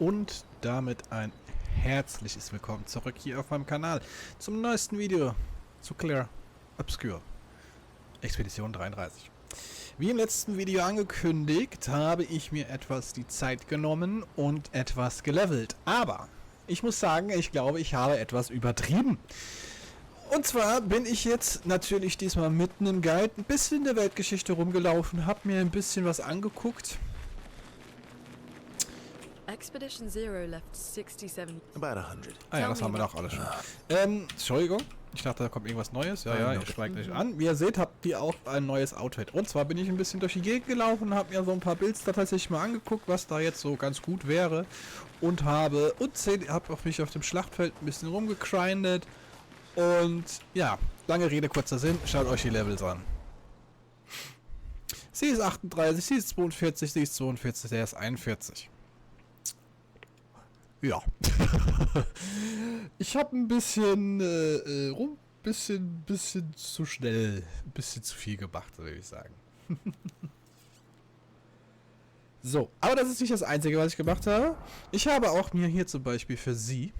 Und damit ein herzliches Willkommen zurück hier auf meinem Kanal zum neuesten Video zu Clair, Obscur, Expedition 33. Wie im letzten Video angekündigt, habe ich mir etwas die Zeit genommen und etwas gelevelt. Aber ich muss sagen, ich glaube, ich habe etwas übertrieben. Und zwar bin ich jetzt natürlich diesmal mitten im Guide ein bisschen in der Weltgeschichte rumgelaufen, habe mir ein bisschen was angeguckt. Expedition Zero left 67. About 100. Ah ja, das haben wir doch alles schon. Entschuldigung, ich dachte, da kommt irgendwas Neues. Ja, ihr schweigt nicht an. Wie ihr seht, habt ihr auch ein neues Outfit. Und zwar bin ich ein bisschen durch die Gegend gelaufen und habe mir so ein paar Builds da tatsächlich mal angeguckt, was da jetzt so ganz gut wäre. Und habe auch mich auf dem Schlachtfeld ein bisschen rumgegrindet. Und ja, lange Rede, kurzer Sinn, schaut euch die Levels an. Sie ist 38, sie ist 42, sie ist 42, der ist 41. Ja. Ich habe ein bisschen bisschen zu schnell, ein bisschen zu viel gemacht, würde ich sagen. So, aber das ist nicht das Einzige, was ich gemacht habe. Ich habe auch mir hier zum Beispiel für sie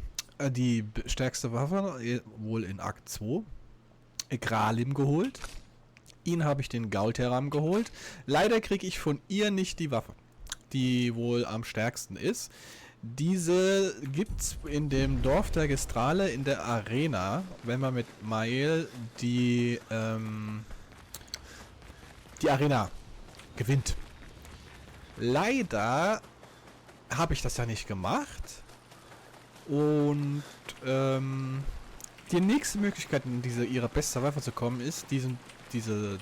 die stärkste Waffe, wohl in Akt 2, Gralim geholt. Ihn habe ich den Gaulteram geholt. Leider kriege ich von ihr nicht die Waffe, die wohl am stärksten ist. Diese gibt's in dem Dorf der Gestrale in der Arena, wenn man mit Mael die Arena gewinnt. Leider habe ich das ja nicht gemacht. Und die nächste Möglichkeit, in ihre beste Waffe zu kommen, ist diese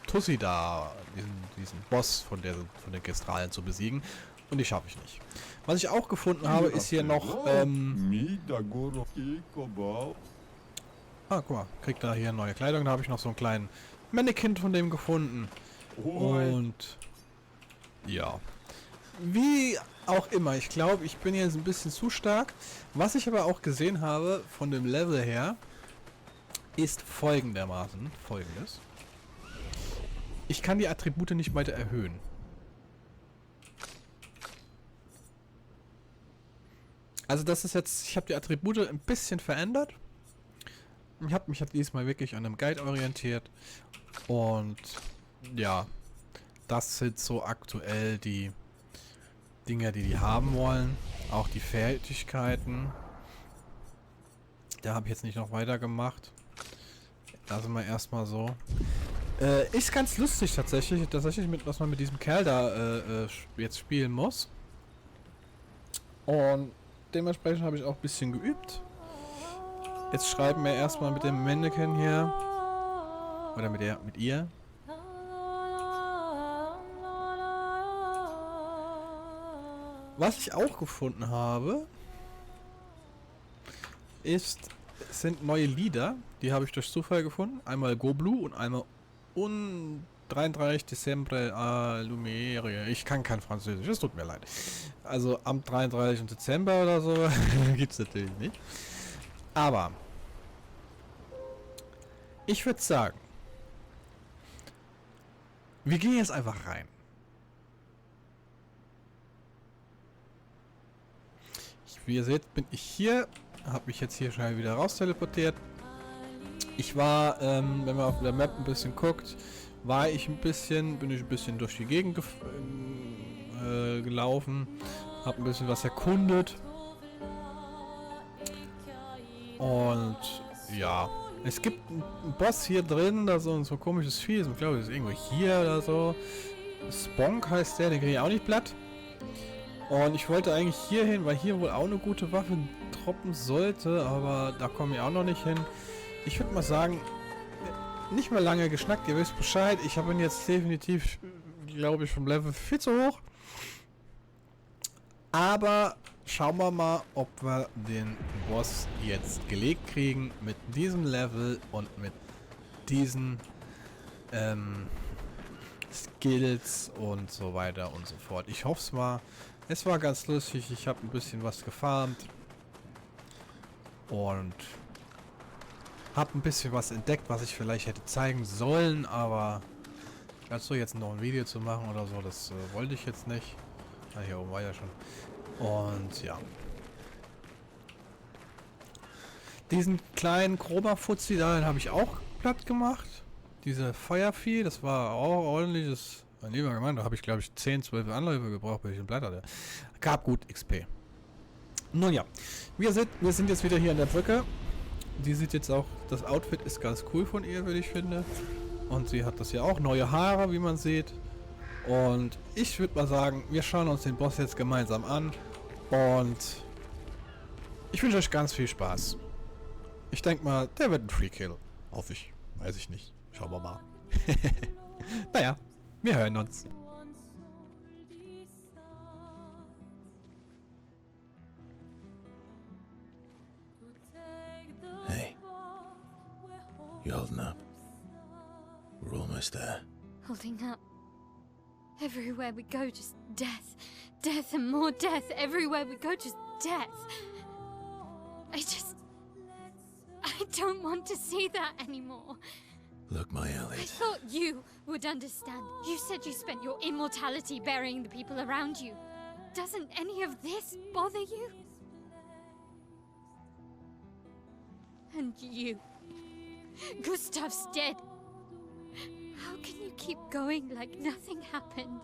Tussi da, diesen Boss von den Gestralen zu besiegen. Und die schaffe ich nicht. Was ich auch gefunden habe, ist hier noch, guck mal, kriegt da hier neue Kleidung. Da habe ich noch so einen kleinen Mannequin von dem gefunden. Und ja. Wie auch immer, ich glaube, ich bin jetzt ein bisschen zu stark. Was ich aber auch gesehen habe, von dem Level her, ist folgendermaßen folgendes. Ich kann die Attribute nicht weiter erhöhen. Also das ist jetzt, ich habe die Attribute ein bisschen verändert. Ich habe mich diesmal wirklich an einem Guide orientiert. Und ja, das sind so aktuell die Dinge, die haben wollen. Auch die Fertigkeiten. Da habe ich jetzt nicht noch weiter gemacht. Lassen wir erstmal so. Ist ganz lustig tatsächlich, was man mit diesem Kerl da jetzt spielen muss. Und dementsprechend habe ich auch ein bisschen geübt. Jetzt schreiben wir erstmal mit dem Mannequin hier. Oder mit ihr. Was ich auch gefunden habe, sind neue Lieder. Die habe ich durch Zufall gefunden. Einmal Go Blue und einmal 33 Dezembre Lumiere. Ich kann kein Französisch, es tut mir leid. Also am 33. Dezember oder so gibt es natürlich nicht. Aber ich würde sagen, wir gehen jetzt einfach rein. Wie ihr seht, bin ich hier, habe mich jetzt hier schnell wieder raus teleportiert. Ich war, wenn man auf der Map ein bisschen guckt, bin ich ein bisschen durch die Gegend gelaufen, habe ein bisschen was erkundet. Und ja, es gibt einen Boss hier drin, da so ein komisches Vieh, ich glaube, das ist irgendwo hier oder so. Sponk heißt der, den kriege ich auch nicht platt. Und ich wollte eigentlich hier hin, weil hier wohl auch eine gute Waffe droppen sollte, aber da komme ich auch noch nicht hin. Ich würde mal sagen, nicht mehr lange geschnackt, ihr wisst Bescheid. Ich habe ihn jetzt definitiv, glaube ich, vom Level viel zu hoch. Aber schauen wir mal, ob wir den Boss jetzt gelegt kriegen mit diesem Level und mit diesen Skills und so weiter und so fort. Ich hoffe es mal. Es war ganz lustig. Ich habe ein bisschen was gefarmt. Und habe ein bisschen was entdeckt, was ich vielleicht hätte zeigen sollen, aber dazu jetzt noch ein Video zu machen oder so, das wollte ich jetzt nicht. Ah, hier oben war ja schon. Und ja. Diesen kleinen Chroma-Fuzzi da, den habe ich auch platt gemacht. Diese Feuervieh, das war auch ordentliches. Mein lieber Mann, da habe ich glaube ich 10, 12 Anläufe gebraucht, bis ich den Blatt hatte. Gab gut XP. Nun ja, wir sind jetzt wieder hier an der Brücke. Die sieht jetzt auch, das Outfit ist ganz cool von ihr, würde ich finden. Und sie hat das ja auch, neue Haare, wie man sieht. Und ich würde mal sagen, wir schauen uns den Boss jetzt gemeinsam an. Und ich wünsche euch ganz viel Spaß. Ich denke mal, der wird ein Free-Kill. Hoffe ich. Weiß ich nicht. Schauen wir mal. Naja, wir hören uns. Hey, you holding up? We're almost there. Holding up. Everywhere we go, just death. Death and more death. Everywhere we go, just death. I don't want to see that anymore. Look, my I Elliot. thought you would understand. You said you spent your immortality burying the people around you. Doesn't any of this bother you? And you. Gustaves dead. How can you keep going like nothing happened?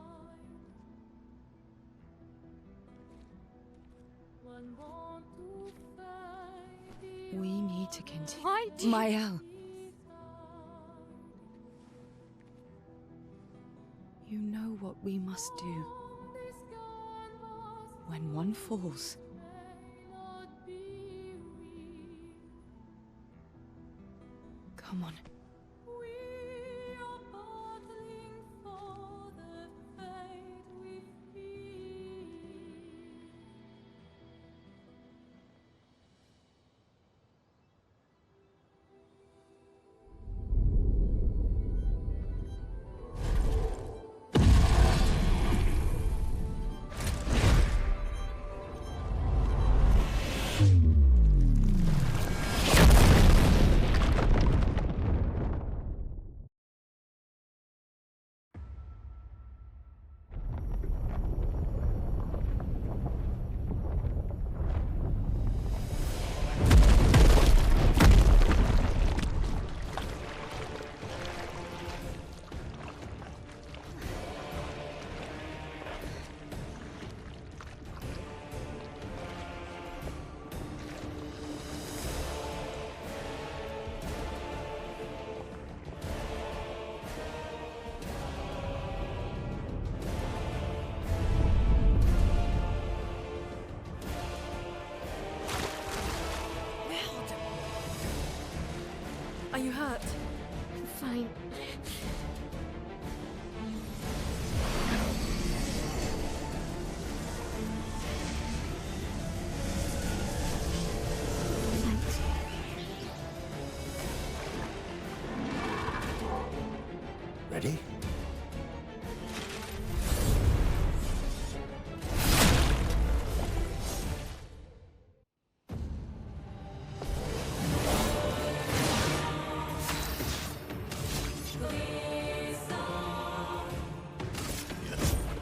We need to continue. Why do you... Mael. You know what we must do. When one falls, come on. Are you hurt? Fine. Thanks. Ready?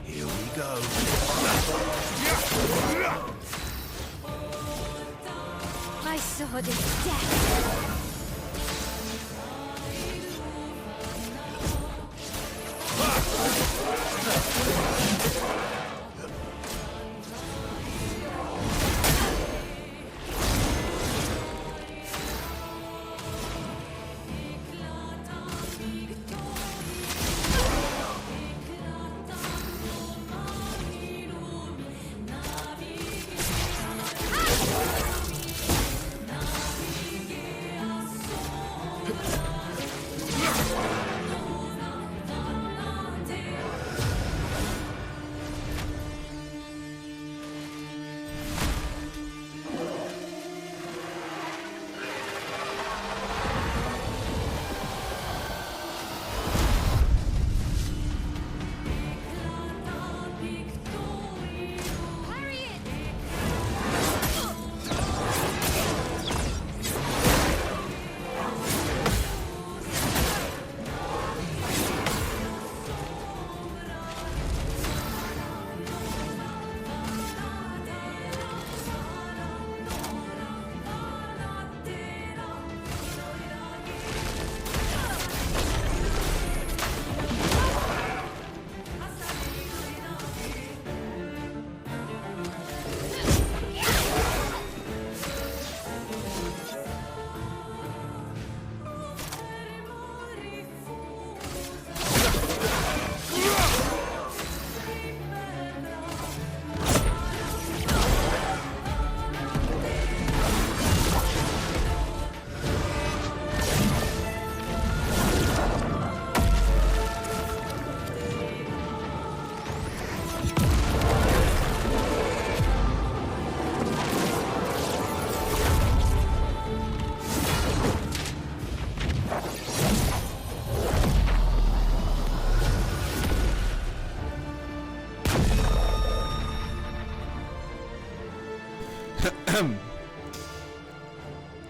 Here we go. My sword is death.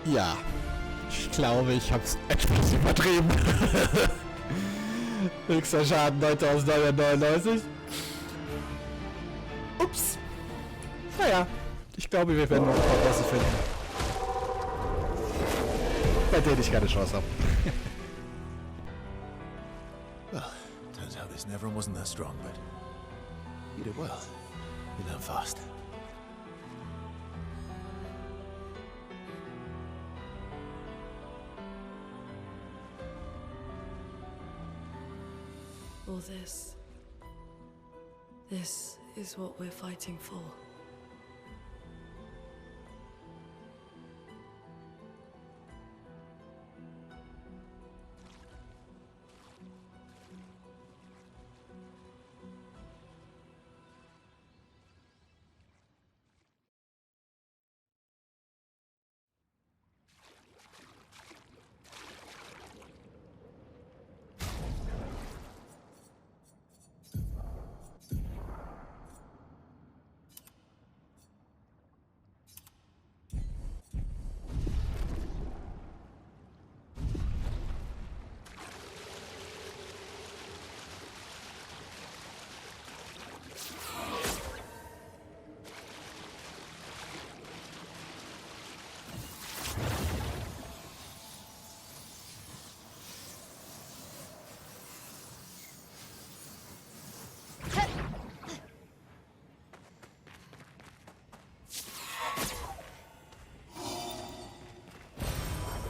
Ja, ich glaube, ich habe es etwas übertrieben. Höchster Schaden 9.999. Ups. Naja, ich glaube, wir werden noch ein paar Bosse finden, bei denen ich keine Chance habe. Well, turns out this Neverin wasn't that strong, but you did well. You learn fast. All this is what we're fighting for.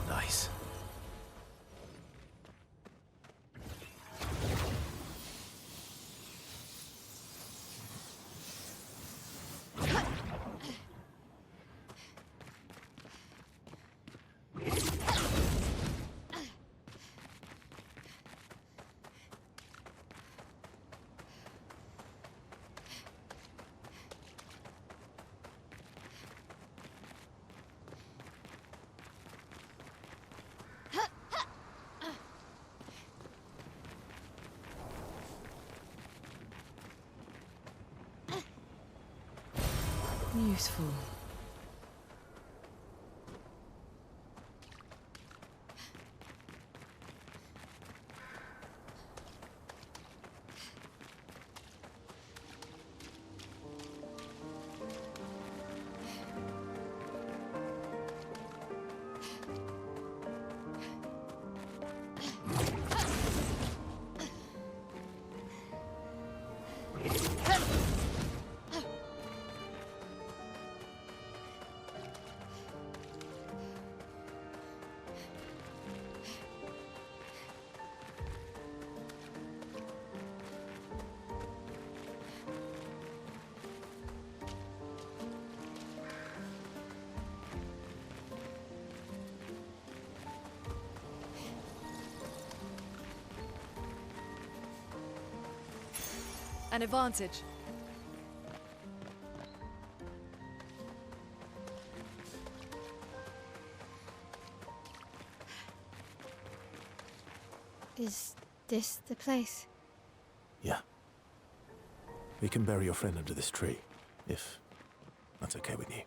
Nice. Useful. An advantage. Is this the place? Yeah. We can bury your friend under this tree, if that's okay with you.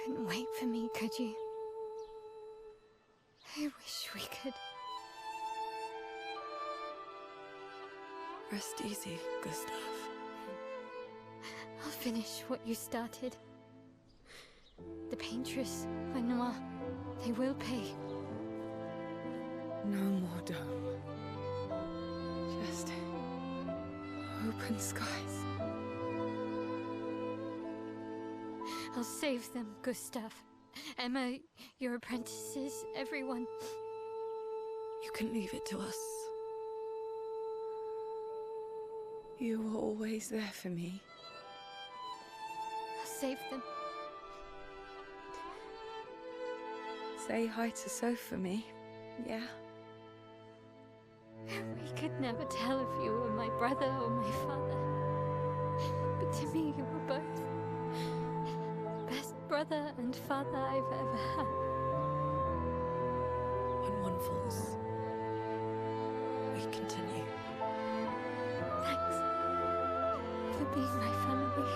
Couldn't wait for me, could you? I wish we could. Rest easy, Gustav. I'll finish what you started. The paintress, Renoir, they will pay. No more dome. Just open skies. I'll save them, Gustav. Emma, your apprentices, everyone. You can leave it to us. You were always there for me. I'll save them. Say hi to Soph for me, yeah? We could never tell if you were my brother or my father. But to me, you were both. Best brother and father I've ever had. When one falls, we continue. Thanks for being my family.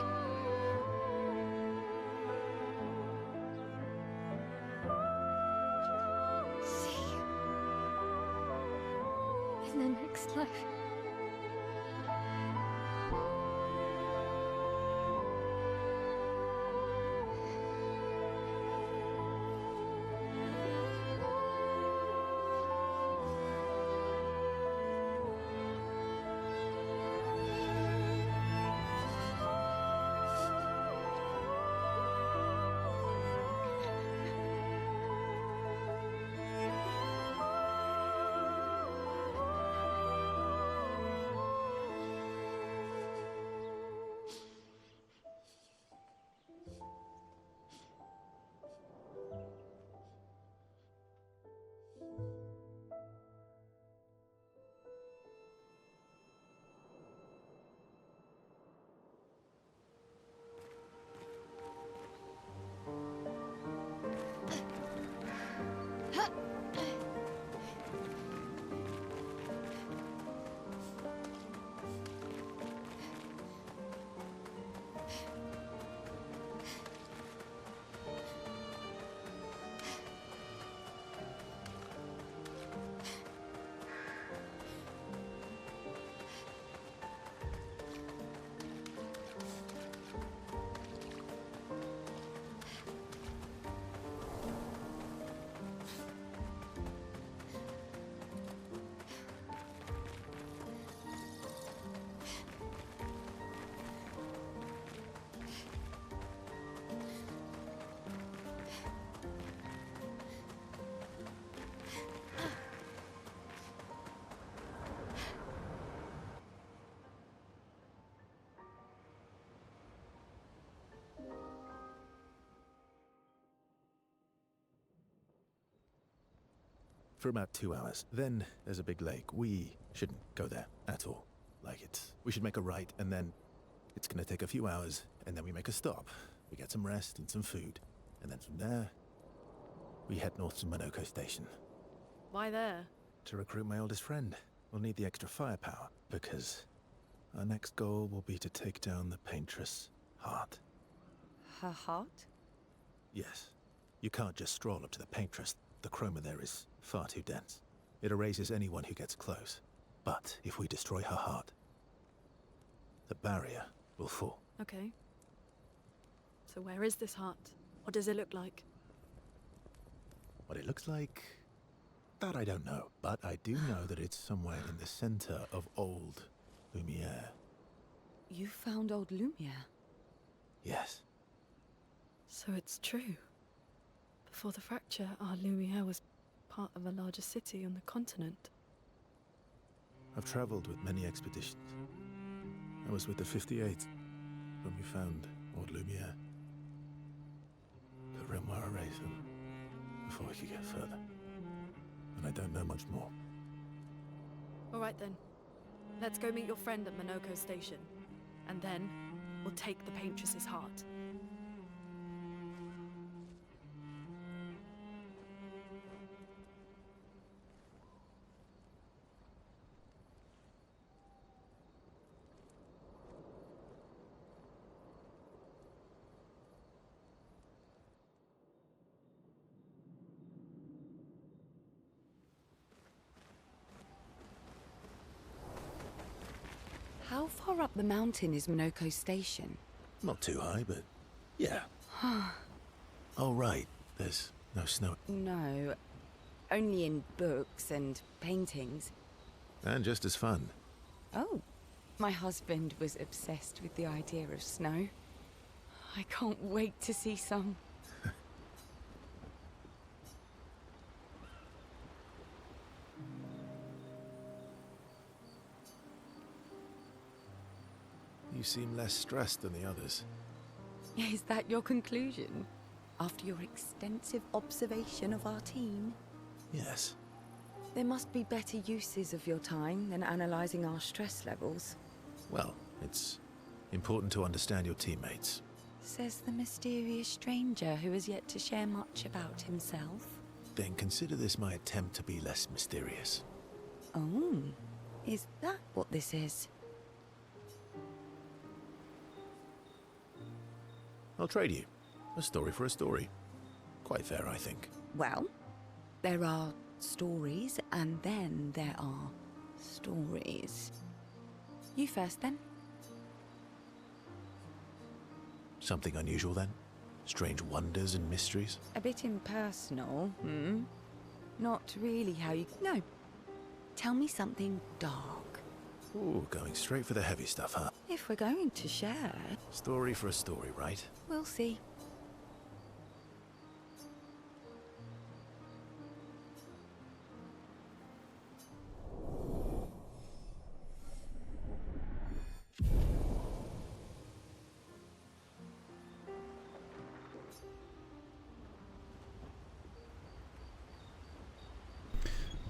See you in the next life. For about 2 hours. Then there's a big lake. We shouldn't go there at all. We should make a right, and then it's gonna take a few hours, and then we make a stop. We get some rest and some food. And then from there, we head north to Monoko Station. Why there? To recruit my oldest friend. We'll need the extra firepower, because our next goal will be to take down the paintress Heart. Her heart? Yes. You can't just stroll up to the paintress. The chroma there is far too dense. It erases anyone who gets close. But if we destroy her heart, the barrier will fall. Okay. So where is this heart? What does it look like? What it looks like, that I don't know. But I do know that it's somewhere in the center of old Lumiere. You found old Lumiere? Yes. So it's true. Before the fracture, our Lumiere was part of a larger city on the continent. I've traveled with many expeditions. I was with the 58th when we found old Lumiere. The Renoir erased them before we could get further. And I don't know much more. All right then. Let's go meet your friend at Monoko Station. And then, we'll take the paintress's heart. How far up the mountain is Monoko Station? Not too high, but yeah. Oh, right. There's no snow. No. only in books and paintings. And just as fun. Oh, my husband was obsessed with the idea of snow. I can't wait to see some. You seem less stressed than the others. Is that your conclusion? After your extensive observation of our team? Yes. There must be better uses of your time than analysing our stress levels. Well, it's important to understand your teammates. Says the mysterious stranger who has yet to share much about himself. Then consider this my attempt to be less mysterious. Oh, is that what this is? I'll trade you. A story for a story. Quite fair, I think. Well, there are stories, and then there are stories. You first, then. Something unusual then? Strange wonders and mysteries? A bit impersonal, hmm? Not really how you... No. Tell me something dark. Ooh, going straight for the heavy stuff, huh? If we're going to share, Story for a story, right? we'll see.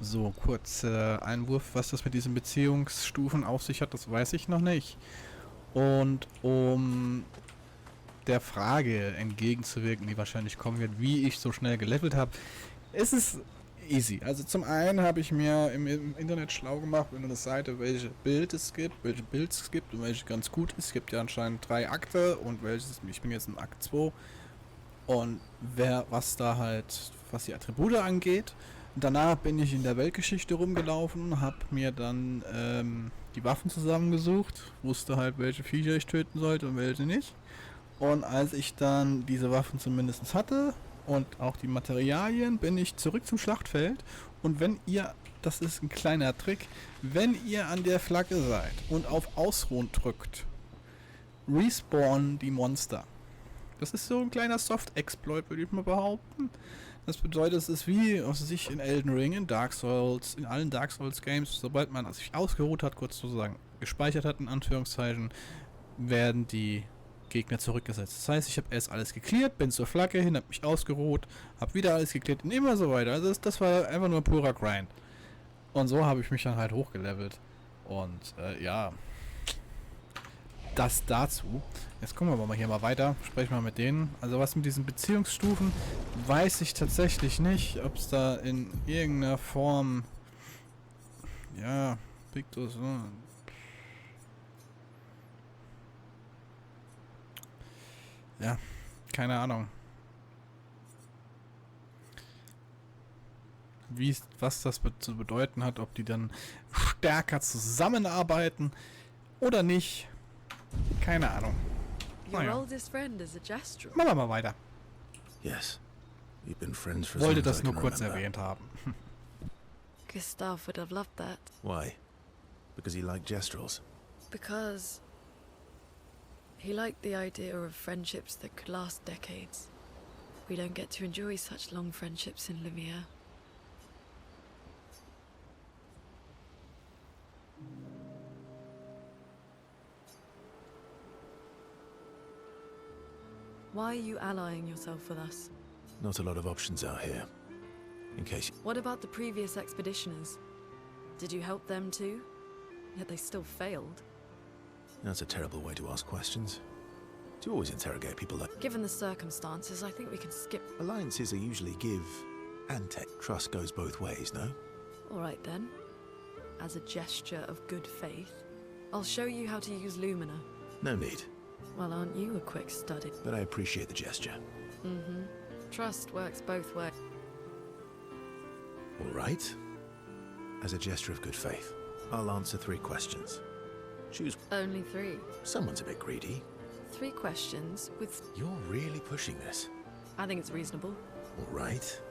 So, kurz Einwurf, was das mit diesen Beziehungsstufen auf sich hat, das weiß ich noch nicht. Und um der Frage entgegenzuwirken, die wahrscheinlich kommen wird, wie ich so schnell gelevelt habe, ist es easy. Also zum einen habe ich mir im Internet schlau gemacht, über eine Seite, welche Builds es gibt und welche ganz gut ist. Es gibt ja anscheinend 3 Akte und ich bin jetzt im Akt 2 und was die Attribute angeht. Danach bin ich in der Weltgeschichte rumgelaufen, habe mir dann die Waffen zusammengesucht, wusste halt, welche Viecher ich töten sollte und welche nicht. Und als ich dann diese Waffen zumindest hatte und auch die Materialien, bin ich zurück zum Schlachtfeld. Und wenn ihr, das ist ein kleiner Trick, wenn ihr an der Flagge seid und auf Ausruhen drückt, respawnen die Monster. Das ist so ein kleiner Soft-Exploit, würde ich mal behaupten. Das bedeutet, es ist wie in Elden Ring, in Dark Souls, in allen Dark Souls Games, sobald man sich ausgeruht hat, kurz sozusagen gespeichert hat, in Anführungszeichen, werden die Gegner zurückgesetzt. Das heißt, ich habe erst alles geklärt, bin zur Flagge hin, habe mich ausgeruht, habe wieder alles geklärt und immer so weiter. Also das war einfach nur purer Grind. Und so habe ich mich dann halt hochgelevelt. Und ja, das dazu. Jetzt gucken wir mal hier mal weiter, sprechen wir mit denen. Also was mit diesen Beziehungsstufen, weiß ich tatsächlich nicht, ob es da in irgendeiner Form, ja, Victus, ja, keine Ahnung. Was das zu bedeuten hat, ob die dann stärker zusammenarbeiten oder nicht. Keine Ahnung. Your Naja. oldest friend is a gestural. Machen wir mal weiter. Yes. We've been friends for as Wollte long as das I nur can kurz remember. erwähnt haben. Gustav would have loved that. Why? Because he liked gestrels. Because he liked the idea of friendships that could last decades. We don't get to enjoy such long friendships in Lemire. Why are you allying yourself with us? Not a lot of options out here. In case... What about the previous expeditioners? Did you help them too? Yet they still failed. That's a terrible way to ask questions. Do you always interrogate people like... Given the circumstances, I think we can skip. Alliances are usually give and take. Trust goes both ways, no? All right then. As a gesture of good faith, I'll show you how to use Lumina. No need. Well, aren't you a quick study? But I appreciate the gesture. Mm-hmm. Trust works both ways. All right. As a gesture of good faith, I'll answer 3 questions. Choose... Only 3. Someone's a bit greedy. 3 questions with... You're really pushing this. I think it's reasonable. All right.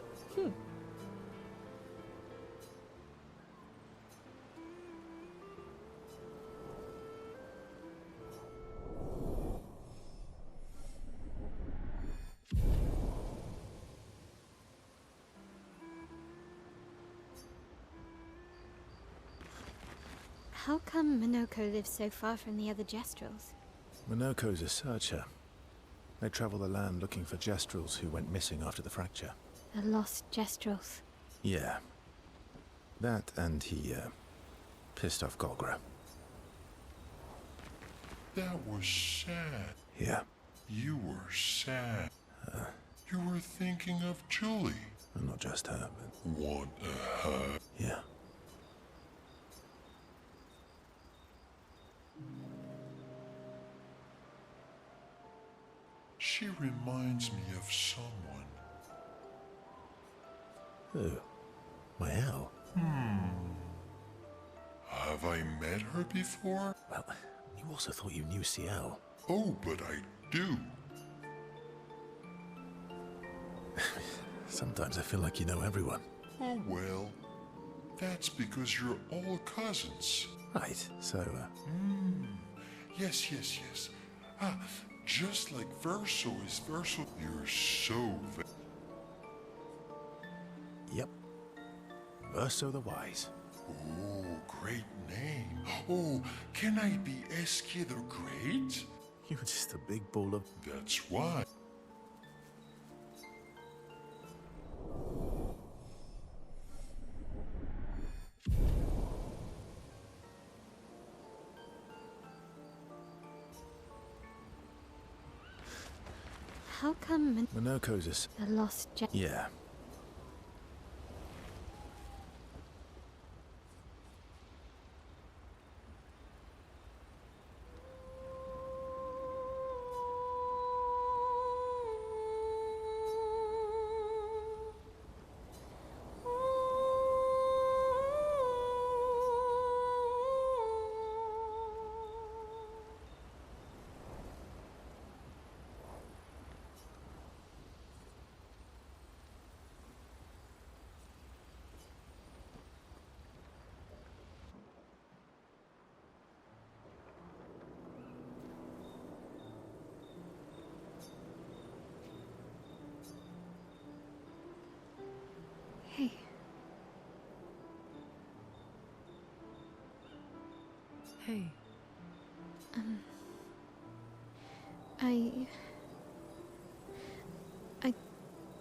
How come Minoko lives so far from the other Jestrels? Minoko's a searcher. They travel the land looking for Jestrels who went missing after the fracture. The lost Jestrels. Yeah. That and he, pissed off Golgra. That was sad. Yeah. You were sad. You were thinking of Julie. And not just her, but... Want a hug? Yeah. She reminds me of someone. Who? My Al? Have I met her before? Well, you also thought you knew CL. Oh, but I do. Sometimes I feel like you know everyone. Oh, well. That's because you're all cousins. Right, so, Yes. Just like Verso is Verso. You're so... Yep. Verso the Wise. Oh, great name. Oh, can I be Eski the Great? You're just a big ball of... That's why. How come Minoko's a... the lost Yeah. Hey. Hey.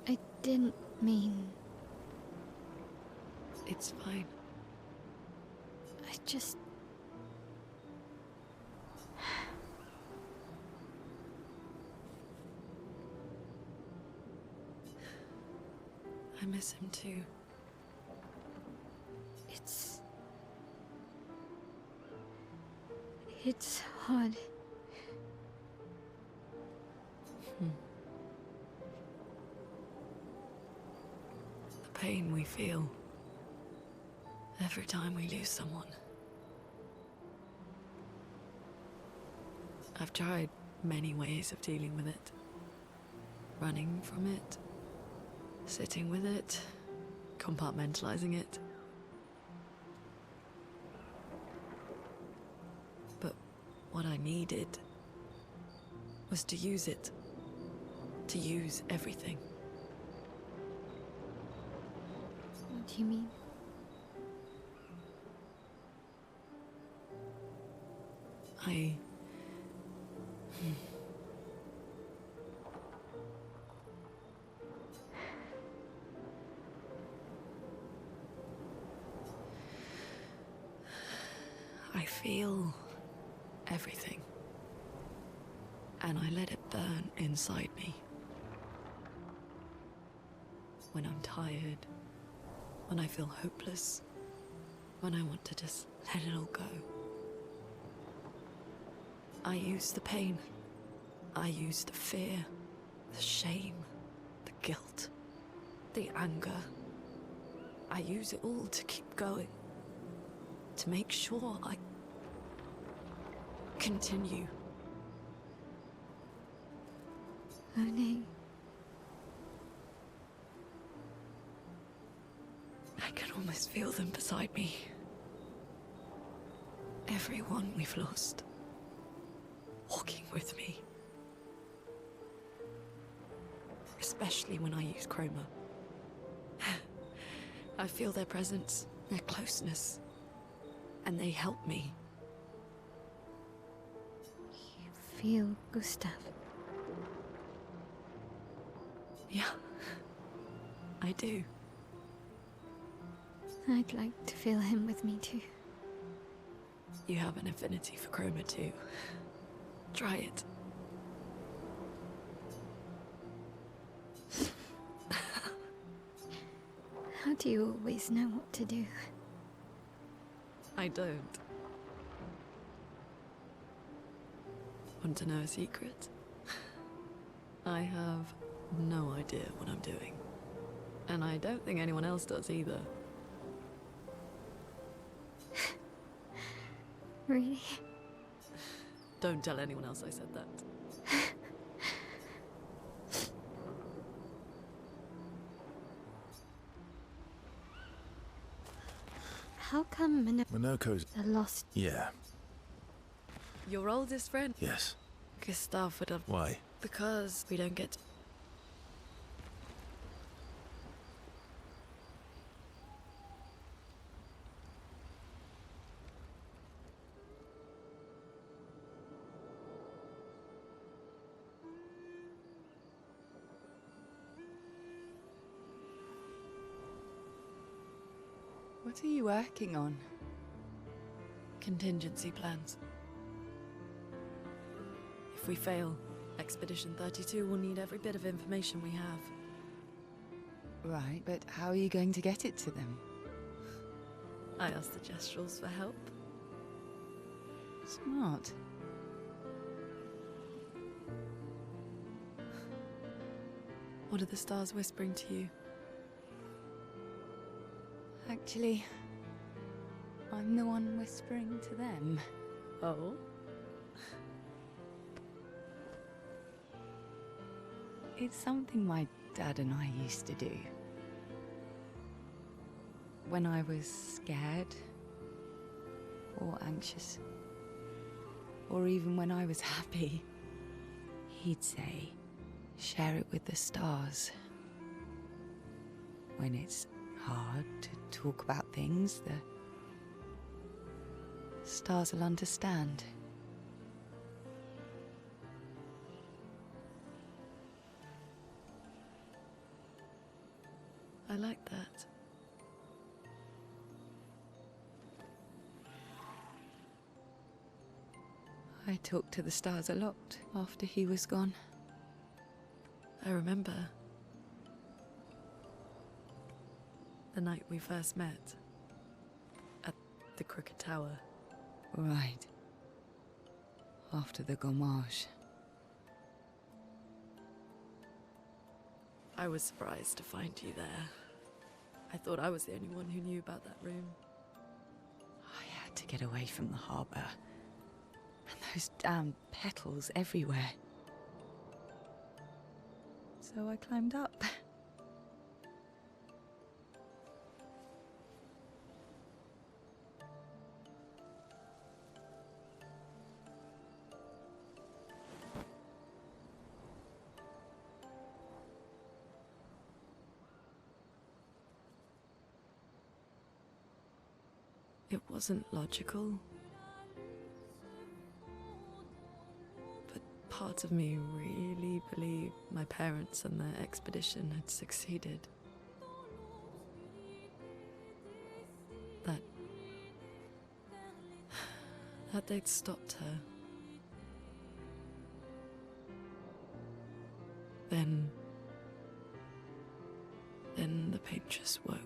I didn't mean... It's fine. I just... I miss him too. It's hard. The pain we feel every time we lose someone. I've tried many ways of dealing with it. Running from it, sitting with it, compartmentalizing it. But what I needed was to use it. To use everything. What do you mean? I feel everything, and I let it burn inside me. When I'm tired, when I feel hopeless, when I want to just let it all go. I use the pain, I use the fear, the shame, the guilt, the anger. I use it all to keep going, to make sure I continue. Monet. I can almost feel them beside me. Everyone we've lost, walking with me. Especially when I use chroma. I feel their presence, their closeness. and they help me. You feel Gustav. Yeah, I do. I'd like to feel him with me too. You have an affinity for chroma too. Try it. How do you always know what to do? I don't. Want to know a secret? I have no idea what I'm doing. And I don't think anyone else does either. Really? Don't tell anyone else I said that. How come Monaco's... the lost? Yeah, Your oldest friend? yes. Gustav would have... Why? Because we don't get... What are you working on? contingency plans. If we fail, Expedition 32 will need every bit of information we have. Right, but how are you going to get it to them? I asked the Gestrals for help. Smart. What are the stars whispering to you? Actually, I'm the one whispering to them. Oh? It's something my dad and I used to do. When I was scared, or anxious, or even when I was happy, he'd say, share it with the stars. When it's hard to talk about things, the stars will understand. I like that. I talked to the stars a lot after he was gone. I remember the night we first met at the Crooked Tower. Right. After the gommage. I was surprised to find you there. I thought I was the only one who knew about that room. I had to get away from the harbour. And those damn petals everywhere. So I climbed up. It wasn't logical. But part of me really believed my parents and their expedition had succeeded. That they'd stopped her. Then the pain just woke.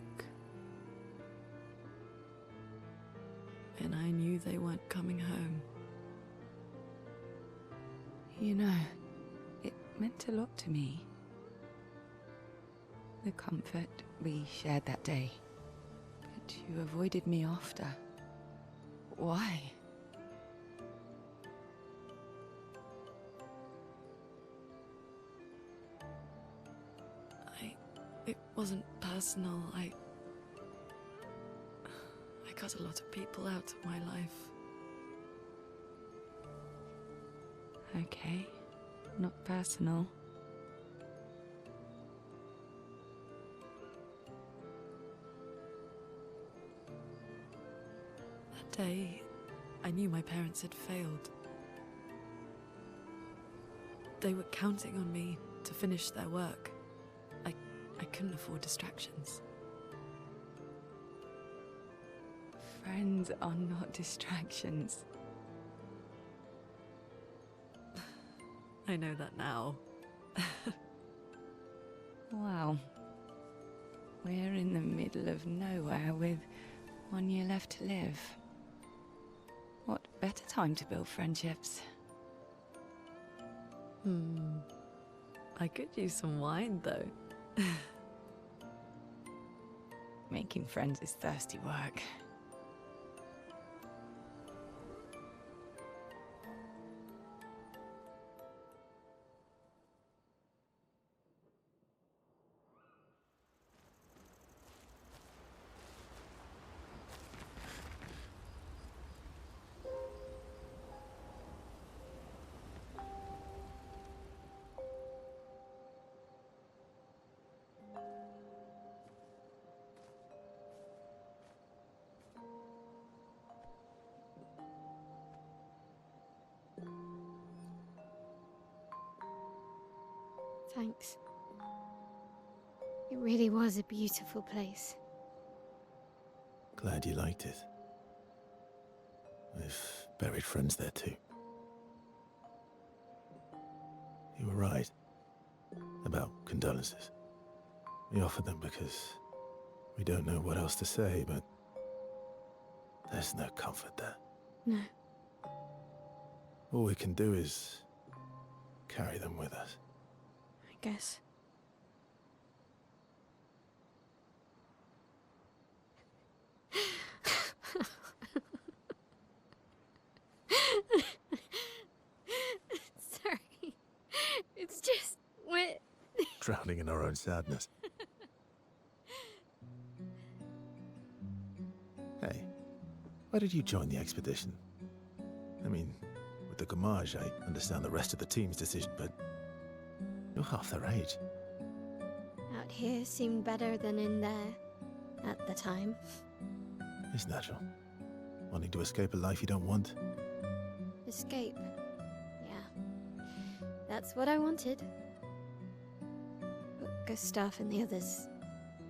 And I knew they weren't coming home. You know, it meant a lot to me. The comfort we shared that day. But you avoided me after. Why? It wasn't personal. I cut a lot of people out of my life. Okay, not personal. That say I knew my parents had failed. They were counting on me to finish their work. I couldn't afford distractions. Friends are not distractions. I know that now. Wow. We're in the middle of nowhere with 1 year left to live. What better time to build friendships? I could use some wine, though. Making friends is thirsty work. Thanks. It really was a beautiful place. Glad you liked it. We've buried friends there too. You were right about condolences. We offered them because we don't know what else to say, but there's no comfort there. No. All we can do is carry them with us. I guess. Sorry. It's just we're Drowning in our own sadness. Hey, why did you join the expedition? I mean, with the Gommage, I understand the rest of the team's decision, but you're half their age. out here seemed better than in there at the time. It's natural. Wanting to escape a life you don't want. Escape. Yeah. That's what I wanted. But Gustav and the others,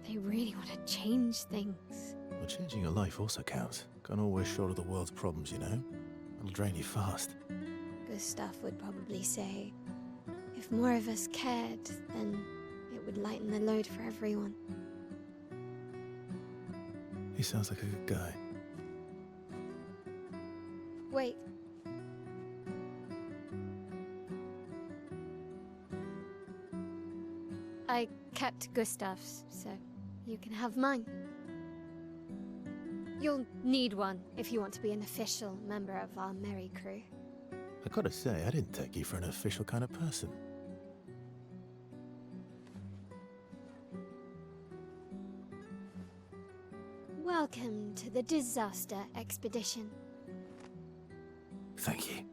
they really want to change things. Well, changing your life also counts. Can't always shoulder the world's problems, you know? It'll drain you fast. Gustav would probably say, if more of us cared, then it would lighten the load for everyone. He sounds like a good guy. Wait. I kept Gustav's, so you can have mine. You'll need one if you want to be an official member of our merry crew. I gotta say, I didn't take you for an official kind of person. Welcome to the disaster expedition. Thank you.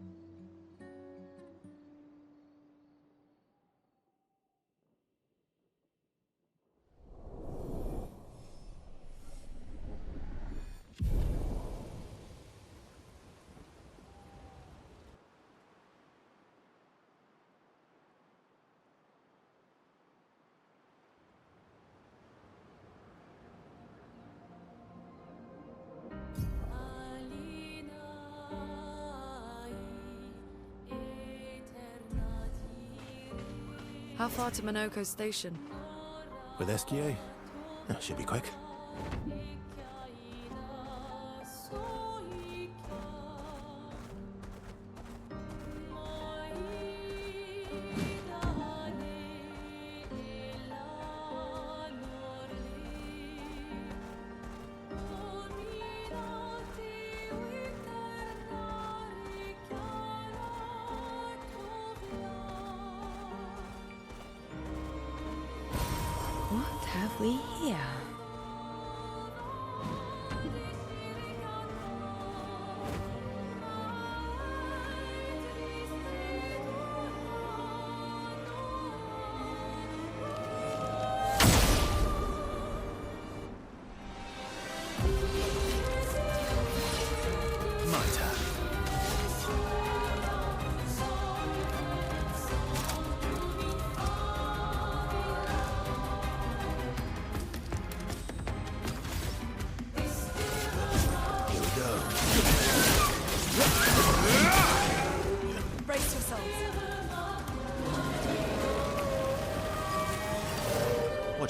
How far to Minoko Station? With SGA? That should be quick. What have we here?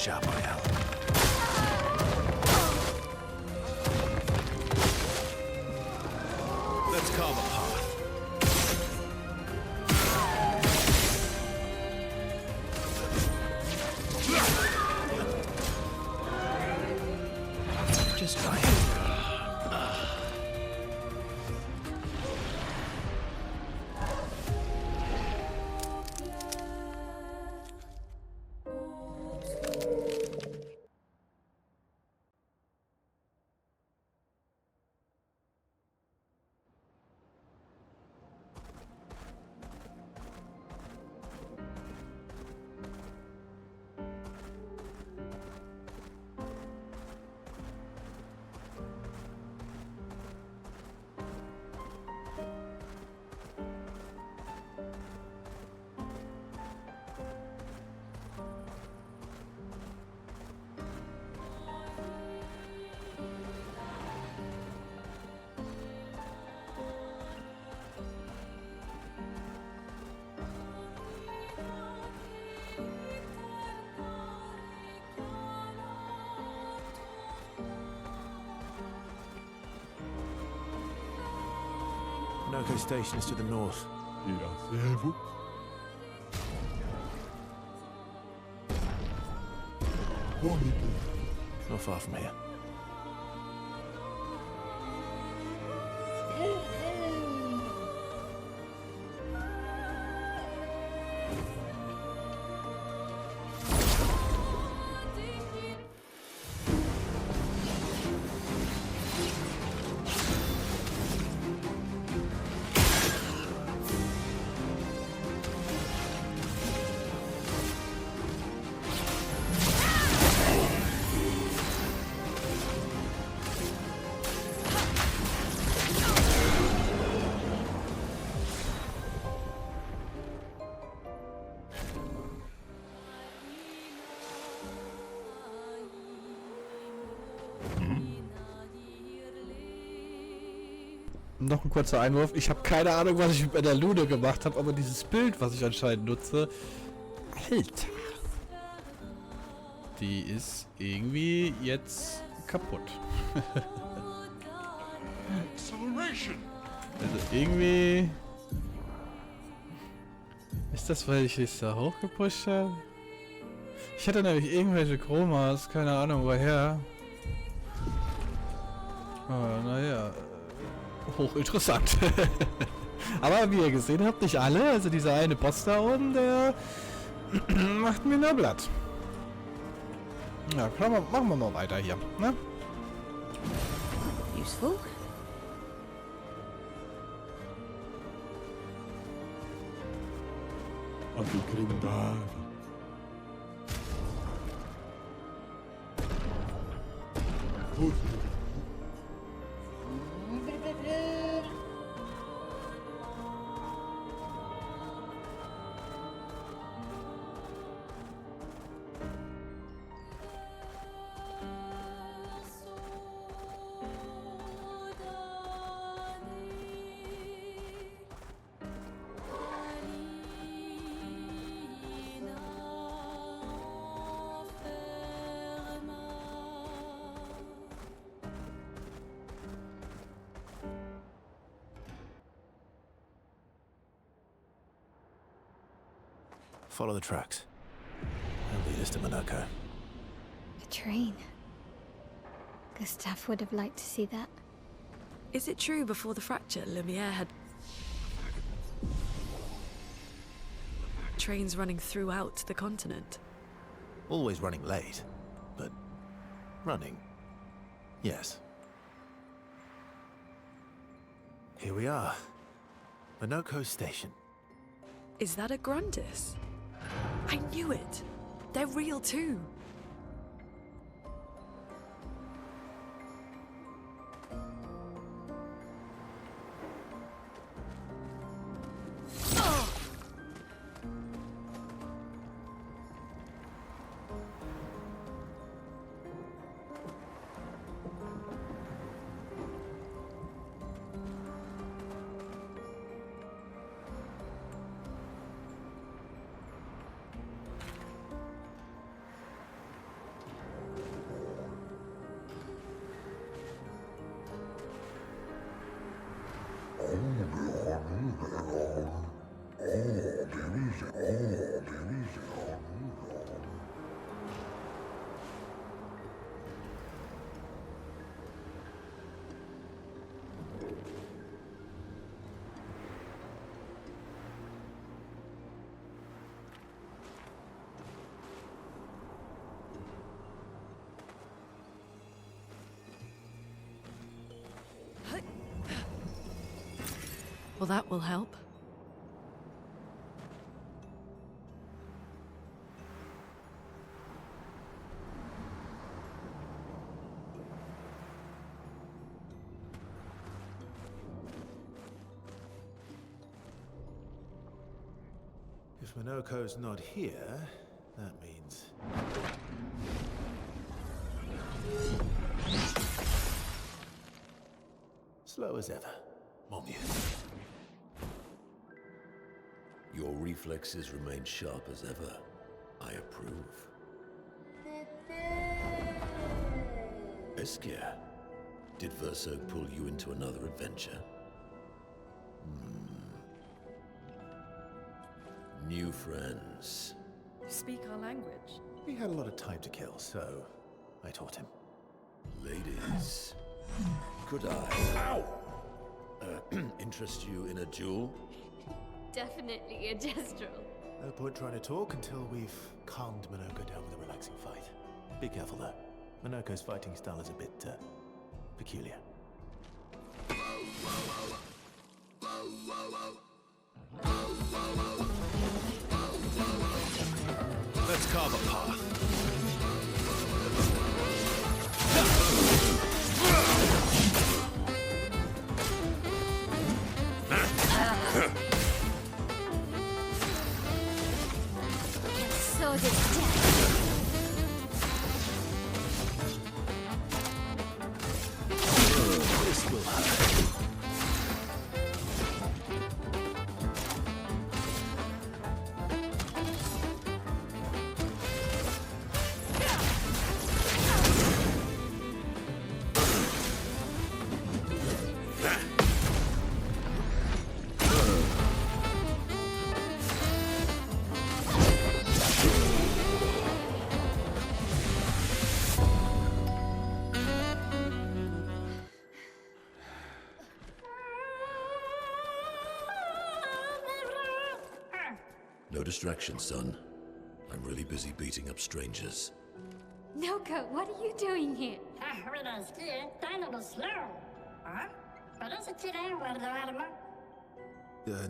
sharp eye out. Let's carve a path. Just try it. Noco Station is to the north. Not far from here. Noch ein kurzer Einwurf. Ich habe keine Ahnung, was ich mit der Lune gemacht habe, aber dieses Bild, was ich anscheinend nutze, Alter, die ist irgendwie jetzt kaputt. Also irgendwie ist das, weil ich es da hochgepusht habe? Ich hatte nämlich irgendwelche Chromas, keine Ahnung woher. Aber naja, hochinteressant. Aber wie ihr gesehen habt, nicht alle. Also dieser eine Boss da oben, der macht mir nur Blatt. Ja, machen wir mal weiter hier. Ne? Useful. Follow the tracks. They'll lead us to Monaco. A train. Gustav would have liked to see that. Is it true before the fracture, Lumiere had trains running throughout the continent? Always running late, but running. Yes. Here we are. Monaco Station. Is that a Grundis? I knew it! They're real too! Well, that will help. If Minoko's not here, that means... slow as ever. Mon mieux. Your reflexes remain sharp as ever. I approve. Obscur, did Verso pull you into another adventure? New friends. You speak our language. He had a lot of time to kill, so I taught him. Ladies, could I interest you in a duel? Definitely a gestural. No point trying to talk until we've calmed Minoko down with a relaxing fight. Be careful though. Minoko's fighting style is a bit, peculiar. Let's carve a path. So did death. This will hurt. No distraction, son. I'm really busy beating up strangers. Noko, what are you doing here?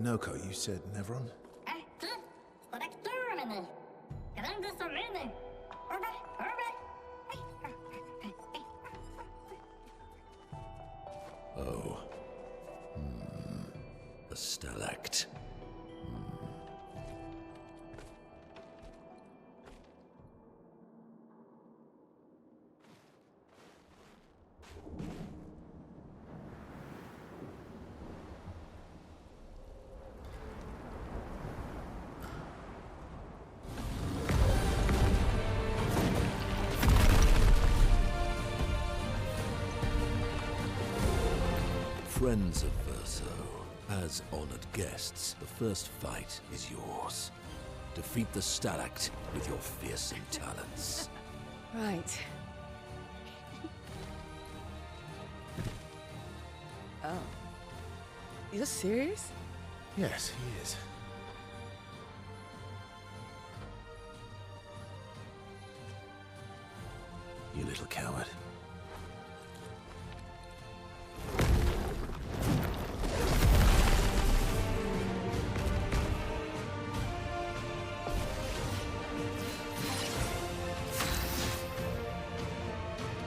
Noko, you said Nevron? Oh. A stalact. Friends of Verso, as honored guests, the first fight is yours. Defeat the stalact with your fearsome talents. Right. Oh. You're serious? Yes, he is. You little coward.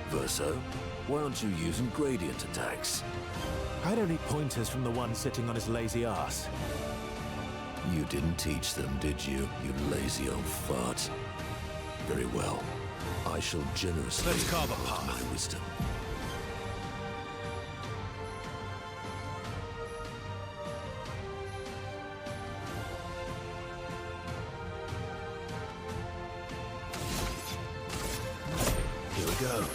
Verso, why aren't you using gradient attacks? I don't need pointers from the one sitting on his lazy ass. You didn't teach them, did you, you lazy old fart? Very well. I shall generously Let's carve a impart path. my wisdom. Here we go.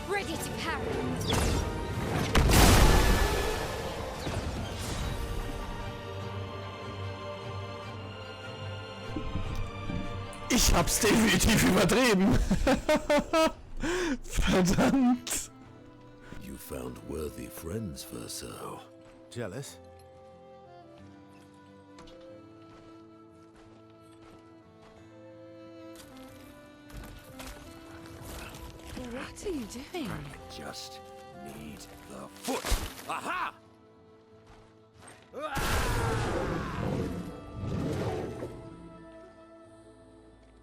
Ready to parry. Ich hab's definitiv übertrieben. Verdammt. You found worthy friends, Verso. Jealous? What are you doing? Just need the foot. Aha!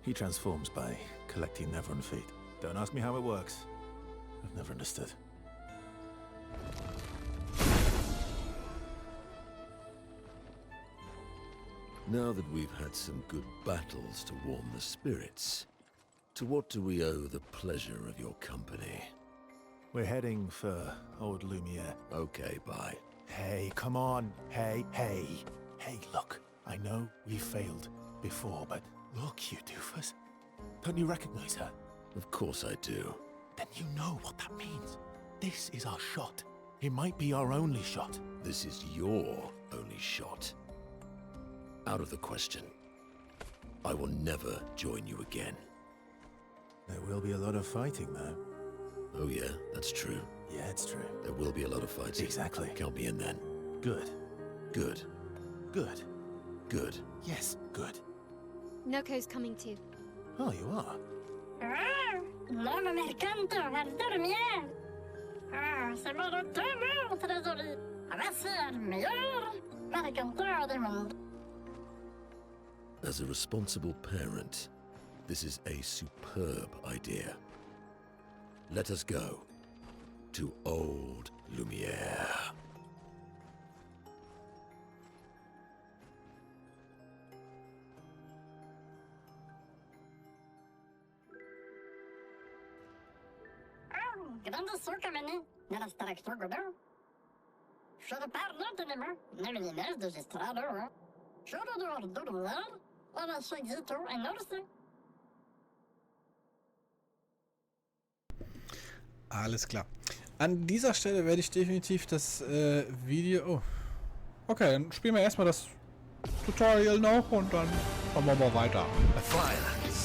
He transforms by collecting Nevron feet. Don't ask me how it works. I've never understood. Now that we've had some good battles to warm the spirits, to what do we owe the pleasure of your company? We're heading for old Lumiere. Okay, bye. Hey, come on. Hey. Hey, look. I know we failed before, but look, you doofus. Don't you recognize her? Of course I do. Then you know what that means. This is our shot. It might be our only shot. This is your only shot. Out of the question. I will never join you again. There will be a lot of fighting, though. Oh yeah, that's true. Yeah, it's true. There will be a lot of fighting. Exactly. Count me in then. Good. Good. Good. Good. Yes, good. Noko's coming too. Oh, you are? No me mercanto, dormir. Se me lo tomo, trésorier. A ver si el mejor mercantor del mundo. As a responsible parent, this is a superb idea. Let us go to old Lumiere. Grande sucre veni, nella strectura do. Should parlo tenema, neminez de gestrado. Should do dormir, oder schegito en norse. Alles klar. An dieser Stelle werde ich definitiv das Video... Oh. Okay, dann spielen wir erstmal das Tutorial noch und dann kommen wir mal weiter. Violence.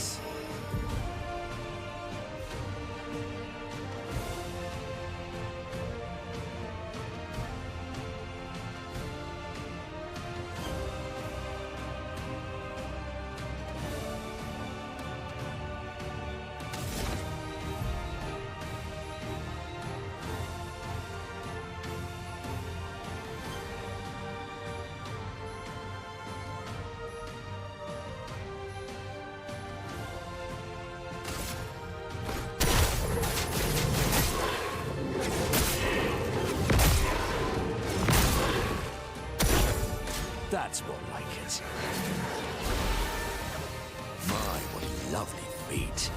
That's more like it. My, what lovely feet.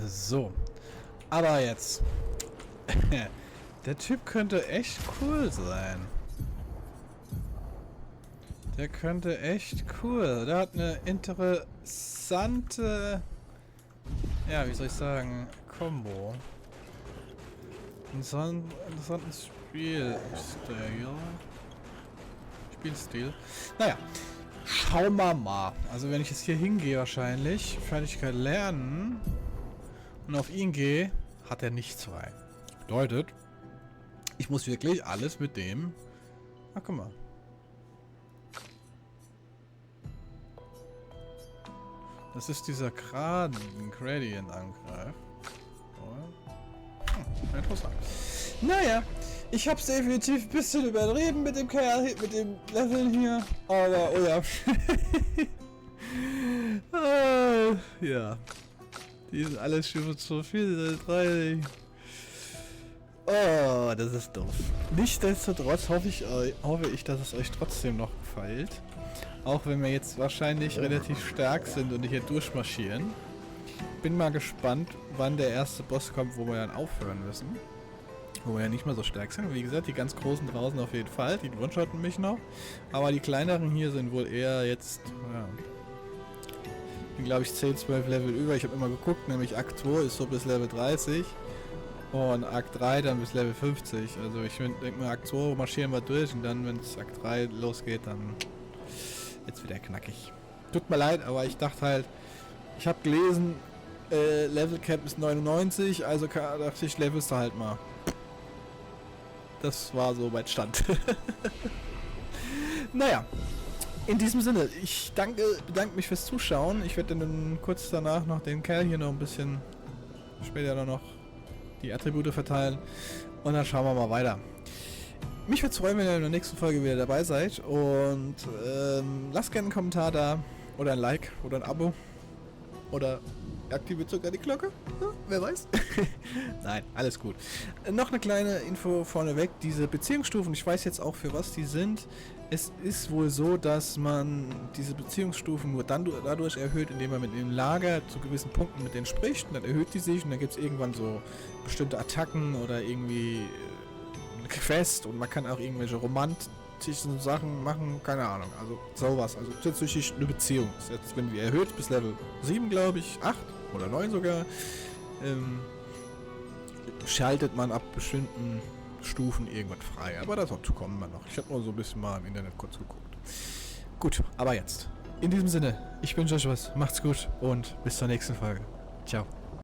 So, aber jetzt. Der Typ könnte echt cool sein. Der könnte echt cool. Der hat eine interessante, ja, wie soll ich sagen, Combo. Ein interessantes Spielstil. Naja, schauen wir mal. Also wenn ich jetzt hier hingehe wahrscheinlich, Fertigkeit lernen und auf ihn gehe, hat er nichts frei. Bedeutet, ich muss wirklich alles mit dem... Ach, guck mal. Das ist dieser Gradient-Angreif. Interessant. Naja, ich hab's definitiv ein bisschen übertrieben mit dem Kerl, mit dem Leveln hier. Aber, oh ja. Ja. Die sind alles schon zu viel, drei. Oh, das ist doof. Nichtsdestotrotz hoffe ich, dass es euch trotzdem noch gefällt. Auch wenn wir jetzt wahrscheinlich relativ stark sind und hier durchmarschieren. Bin mal gespannt, wann der erste Boss kommt, wo wir dann aufhören müssen. Wo wir ja nicht mehr so stark sind. Wie gesagt, die ganz großen draußen auf jeden Fall. Die one-shotten mich noch. Aber die kleineren hier sind wohl eher jetzt... Ja, bin glaube ich 10, 12 Level über. Ich habe immer geguckt, nämlich Akt 2 ist so bis Level 30. Und Akt 3 dann bis Level 50. Also ich denke mal, Akt 2 marschieren wir durch. Und dann, wenn es Akt 3 losgeht, dann... Jetzt wieder knackig. Tut mir leid, aber ich dachte halt... Ich habe gelesen... Level Cap ist 99, also dachte ich, levelst du halt mal. Das war so mein Stand. Naja, in diesem Sinne, ich bedanke mich fürs Zuschauen. Ich werde dann kurz danach noch den Kerl hier noch ein bisschen später noch die Attribute verteilen und dann schauen wir mal weiter. Mich würde es freuen, wenn ihr in der nächsten Folge wieder dabei seid und lasst gerne einen Kommentar da oder ein Like oder ein Abo oder aktiviert sogar die Glocke? Ja, wer weiß? Nein, alles gut. Noch eine kleine Info vorneweg. Diese Beziehungsstufen, ich weiß jetzt auch für was die sind. Es ist wohl so, dass man diese Beziehungsstufen nur dann dadurch erhöht, indem man mit dem Lager zu gewissen Punkten mit denen spricht. Und dann erhöht die sich und dann gibt es irgendwann so bestimmte Attacken oder irgendwie eine Quest und man kann auch irgendwelche romantischen Sachen machen, keine Ahnung. Also sowas. Also tatsächlich eine Beziehung. Das ist jetzt, wenn die erhöht bis Level 7, glaube ich, 8 oder 9 sogar, schaltet man ab bestimmten Stufen irgendwann frei. Aber dazu kommen wir noch. Ich habe nur so ein bisschen mal im Internet kurz geguckt. Gut, aber jetzt. In diesem Sinne, ich wünsche euch was. Macht's gut und bis zur nächsten Folge. Ciao.